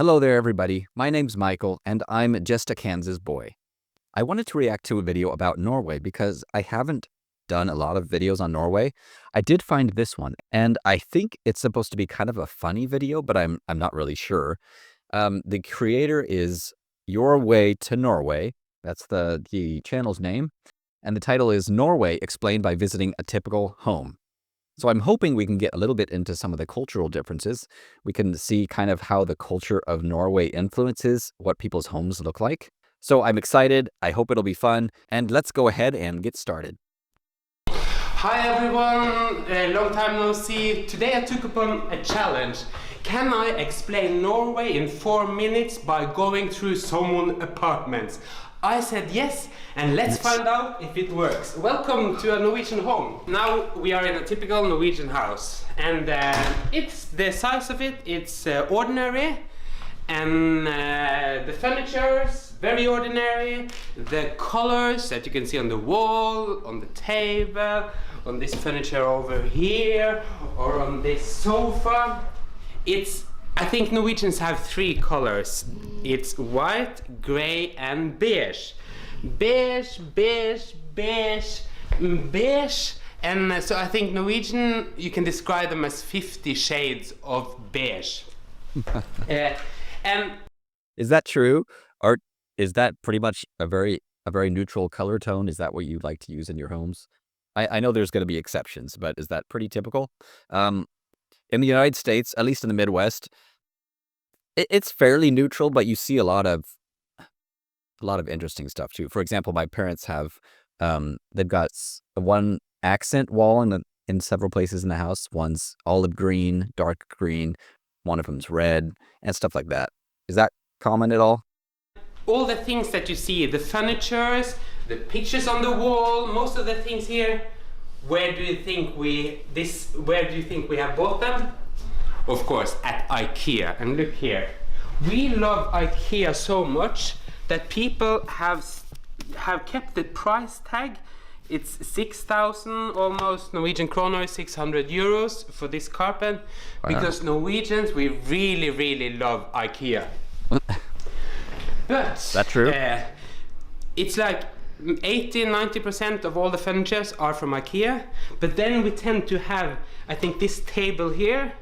Hello there, everybody. My name's Michael, and I'm just a Kansas boy. I wanted to react to a video about Norway because I haven't done a lot of videos on Norway. I did find this one, and I think it's supposed to be kind of a funny video, but I'm not really sure. The creator is Your Way to Norway. That's the channel's name, and the title is Norway Explained by Visiting a Typical Home. So I'm hoping we can get a little bit into some of the cultural differences. We can see kind of how the culture of Norway influences what people's homes look like. So I'm excited. I hope it'll be fun. And let's go ahead and get started. Hi everyone, long time no see. Today I took upon a challenge. Can I explain Norway in 4 minutes by going through someone's apartments? I said yes, and let's find out if it works. Welcome to a Norwegian home. Now we are in a typical Norwegian house, and it's the size of it, it's ordinary, and the furniture's very ordinary. The colors that you can see on the wall, on the table, on this furniture over here, or on this sofa, I think Norwegians have 3 colors. It's white, grey and beige. Beige, beige, beige, beige. And so I think Norwegian, you can describe them as 50 shades of beige. And is that true? Or is that pretty much a very neutral color tone? Is that what you like to use in your homes? I know there's going to be exceptions, but is that pretty typical? In the United States, at least in the Midwest, it's fairly neutral, but you see a lot of interesting stuff too. For example, my parents have they've got one accent wall in several places in the house. One's olive green, dark green, one of them's red, and stuff like that. Is that common at all? All the things that you see, the furnitures, the pictures on the wall, most of the things here, where do you think we have bought them? Of course, at IKEA. And look here. We love IKEA so much that people have kept the price tag. It's 6,000 almost Norwegian kroner, 600 euros for this carpet. Wow. Because Norwegians, we really love IKEA. But that true? It's like 80-90% of all the furnitures are from IKEA, but then we tend to have, I think, this table here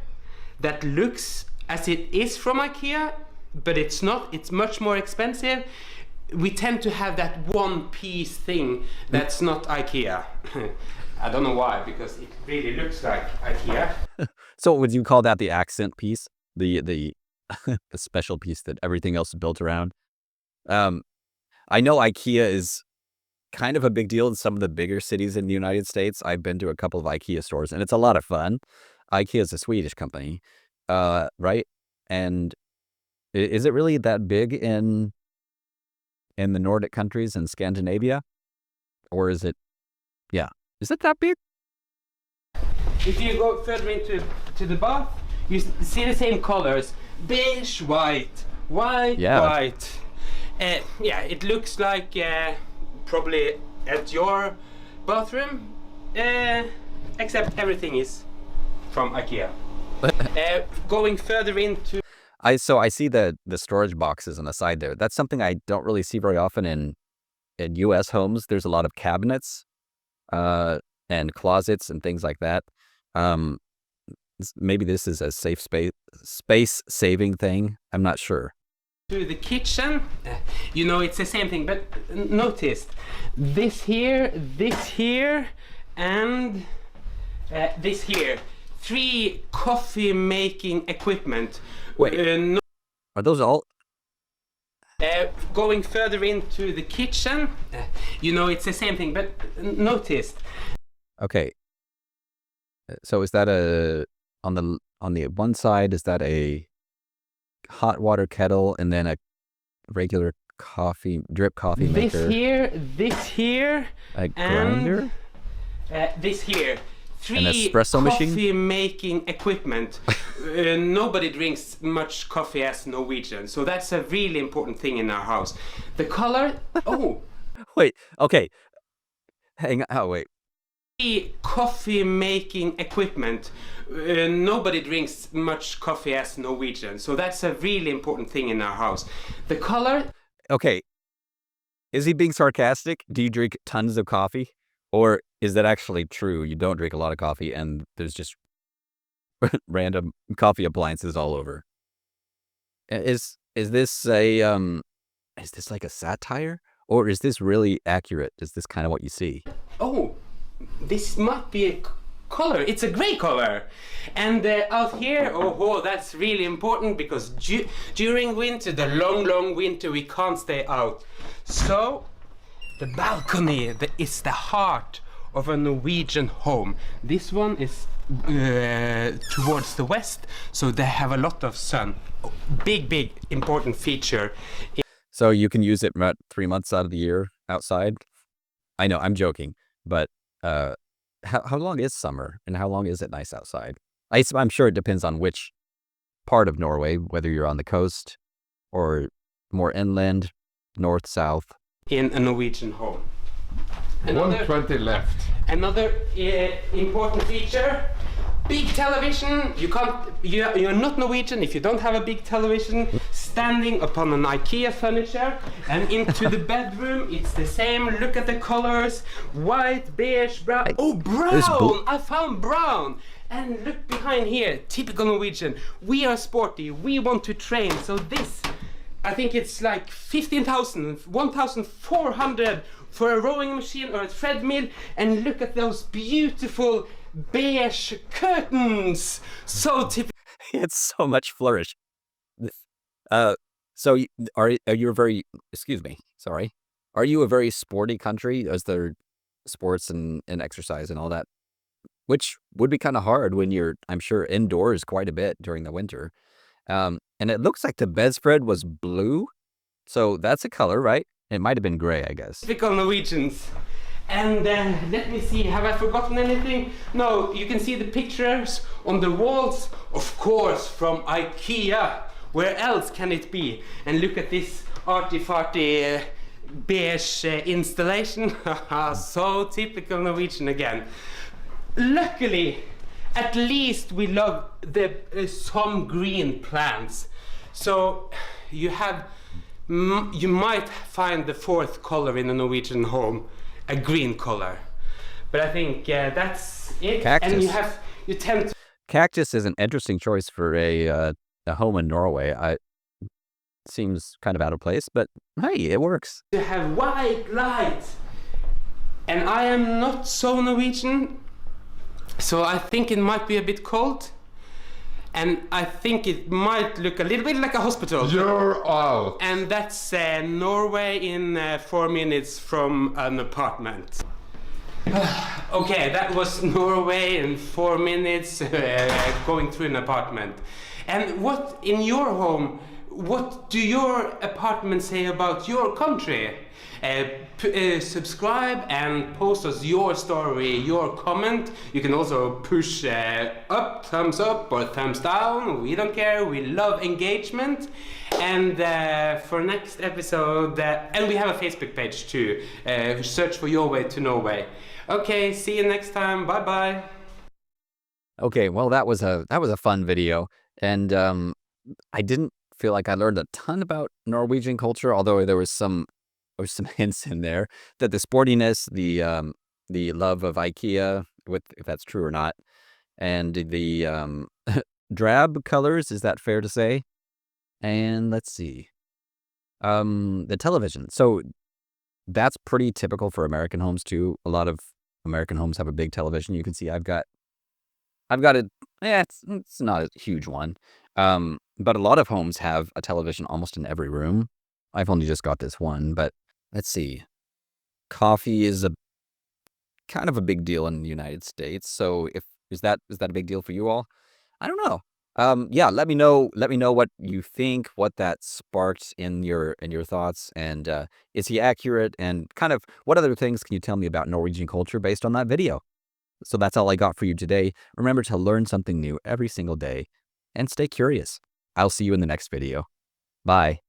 that looks as it is from IKEA, but it's not. It's much more expensive. We tend to have that one piece thing that's not IKEA. I don't know why, because it really looks like IKEA. So would you call that the accent piece, the the special piece that everything else is built around? I know IKEA is kind of a big deal in some of the bigger cities in the United States. I've been to a couple of IKEA stores, and it's a lot of fun. IKEA is a Swedish company, right? And is it really that big in the Nordic countries and Scandinavia? Or is it that big? If you go further into the bath, you see the same colors. Beige, white, white, white. Yeah, it looks like probably at your bathroom, except everything is from IKEA. Going further into... I see the storage boxes on the side there. That's something I don't really see very often in U.S. homes. There's a lot of cabinets and closets and things like that. Maybe this is a safe space saving thing. I'm not sure. To the kitchen, you know, it's the same thing, but notice this here, and this here. 3 coffee making equipment. Wait, are those all? Going further into the kitchen, you know, it's the same thing, but notice. Okay. So is that on the one side, is that a hot water kettle and then a regular drip coffee maker? This here, a grinder, and this here. 3 an espresso machine? Coffee making equipment. Nobody drinks much coffee as Norwegian, so that's a really important thing in our house. The color. Oh, wait. Okay, hang on. Oh, wait. coffee making equipment. Nobody drinks much coffee as Norwegian, so that's a really important thing in our house. The color. Okay, is he being sarcastic? Do you drink tons of coffee? Or is that actually true? You don't drink a lot of coffee and there's just random coffee appliances all over. Is this a is this like a satire? Or is this really accurate? Is this kind of what you see? Oh, this might be a color. It's a gray color. And out here, oh, that's really important because during winter, the long winter, we can't stay out. So the balcony is the heart of a Norwegian home. This one is towards the west, so they have a lot of sun. Big important feature. So you can use it about 3 months out of the year outside? I know, I'm joking, but how long is summer and how long is it nice outside? I'm sure it depends on which part of Norway, whether you're on the coast or more inland, north, south. In a Norwegian home. 120 left. Another important feature. Big television. You're not Norwegian if you don't have a big television. Standing upon an IKEA furniture, and into the bedroom, it's the same. Look at the colors: white, beige, brown. Oh, brown! I found brown. And look behind here, typical Norwegian. We are sporty. We want to train. So this, I think it's like 15,000, 1,400 for a rowing machine or a treadmill. And look at those beautiful beige curtains. So typical. It's so much flourish. So are you a very, excuse me, sorry. Are you a very sporty country? Is there sports and exercise and all that? Which would be kind of hard when you're, I'm sure, indoors quite a bit during the winter. And it looks like the bedspread was blue. So that's a color, right? It might have been gray, I guess. Typical Norwegians. And let me see, have I forgotten anything? No, you can see the pictures on the walls, of course, from IKEA. Where else can it be? And look at this arty-farty beige installation. So typical Norwegian again. Luckily, at least we love some green plants. So you might find the fourth color in a Norwegian home, a green color. But I think that's it. Cactus. And you tend to... Cactus is an interesting choice for a home in Norway. Seems kind of out of place, but hey, it works. To have white light. And I am not so Norwegian, so I think it might be a bit cold. And I think it might look a little bit like a hospital. You're out. And that's Norway in 4 minutes from an apartment. Okay, that was Norway in 4 minutes going through an apartment. And what, in your home, what do your apartments say about your country? Subscribe and post us your story, your comment. You can also push thumbs up or thumbs down. We don't care. We love engagement. And for next episode, and we have a Facebook page too. Search for Your Way to Norway. Okay, see you next time. Bye bye. Okay, well that was a fun video, and I didn't feel like I learned a ton about Norwegian culture, although there was some hints in there that the sportiness, the love of IKEA, if that's true or not, and the drab colors, is that fair to say? And let's see, the television. So that's pretty typical for American homes too. A lot of American homes have a big television. You can see I've got it. Yeah, it's not a huge one, but a lot of homes have a television almost in every room. I've only just got this one, but let's see. Coffee is a kind of a big deal in the United States. So is that a big deal for you all? I don't know. Yeah, let me know what you think, what that sparked in your thoughts, and is he accurate, and kind of what other things can you tell me about Norwegian culture based on that video? So that's all I got for you today. Remember to learn something new every single day and stay curious. I'll see you in the next video. Bye.